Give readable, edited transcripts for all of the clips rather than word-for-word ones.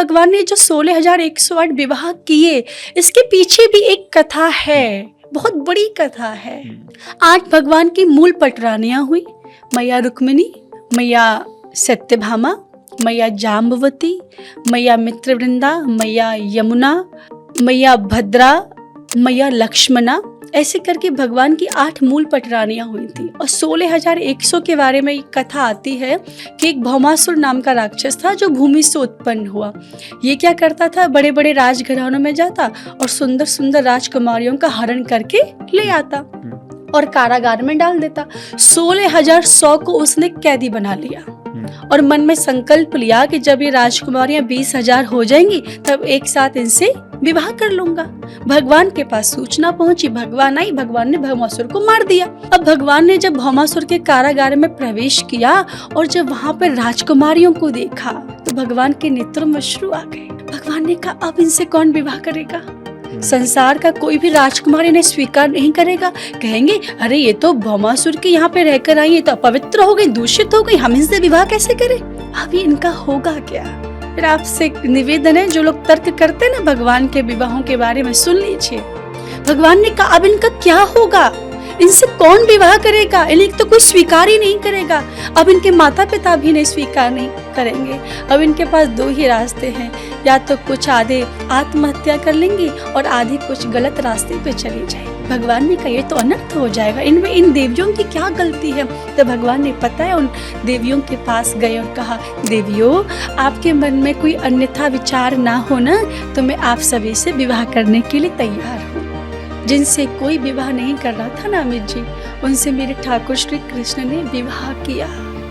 भगवान ने जो 16,108 विवाह किए, इसके पीछे भी एक कथा है, बहुत बड़ी कथा है। 8 भगवान की मूल पटरानियां हुई, मैया रुक्मिणी, मैया सत्यभामा, मैया जाम्बवती, मैया मित्रवृंदा, मैया यमुना, मैया भद्रा, मैया लक्ष्मणा, ऐसे करके भगवान की 8 मूल पटरानियां हुई थी। और 16,100 के बारे में एक कथा आती है कि एक भौमासुर नाम का राक्षस था जो भूमि से उत्पन्न हुआ। ये क्या करता था, बड़े बड़े राजघरानों में जाता और सुंदर सुंदर राजकुमारियों का हरण करके ले आता और कारागार में डाल देता। 16,100 को उसने कैदी बना लिया और मन में संकल्प लिया कि जब ये राजकुमारियां 20,000 हो जाएंगी तब एक साथ इनसे विवाह कर लूंगा। भगवान के पास सूचना पहुंची, भगवान आई, भगवान ने भौमासुर को मार दिया। अब भगवान ने जब भौमासुर के कारागार में प्रवेश किया और जब वहां पर राजकुमारियों को देखा तो भगवान के नेत्रों में अश्रु आ गए। भगवान ने कहा, अब इनसे कौन विवाह करेगा? संसार का कोई भी राजकुमार इन्हें स्वीकार नहीं करेगा। कहेंगे, अरे ये तो भौमासुर के यहाँ पे रहकर आई, ये तो अपवित्र हो गई, दूषित हो गई, हम इनसे विवाह कैसे करें? अब ये इनका होगा क्या? फिर आपसे निवेदन है, जो लोग तर्क करते हैं ना भगवान के विवाहों के बारे में, सुन लीजिए। भगवान ने कहा, अब इनका क्या होगा? इनसे कौन विवाह करेगा? इन्हें तो कोई स्वीकार ही नहीं करेगा। अब इनके माता पिता भी नहीं स्वीकार नहीं करेंगे। अब इनके पास 2 ही रास्ते हैं, या तो कुछ आधे आत्महत्या कर लेंगे और आधे कुछ गलत रास्ते पे चले जाएंगे। भगवान ने कहा, ये तो अनर्थ हो जाएगा, इनमें इन देवियों की क्या गलती है? तो भगवान ने पता है उन देवियों के पास गए और कहा, देवियों, आपके मन में कोई अन्यथा विचार ना हो ना, तो मैं आप सभी से विवाह करने के लिए तैयार हूँ। जिनसे कोई विवाह नहीं कर रहा था ना अमित जी, उनसे मेरे ठाकुर श्री कृष्ण ने विवाह किया,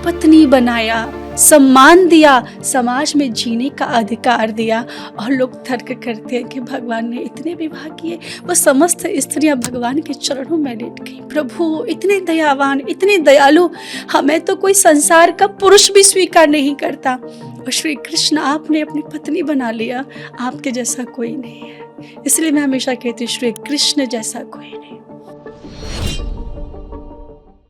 पत्नी बनाया, सम्मान दिया, समाज में जीने का अधिकार दिया। और लोग तर्क करते हैं कि भगवान ने इतने विवाह किए। वो समस्त स्त्रियां भगवान के चरणों में लेट गई, प्रभु इतने दयावान, इतने दयालु, हमें तो कोई संसार का पुरुष भी स्वीकार नहीं करता, और श्री कृष्ण आपने अपनी पत्नी बना लिया। आपके जैसा कोई नहीं है। इसलिए मैं हमेशा कहती हूँ, श्री कृष्ण जैसा कोई नहीं।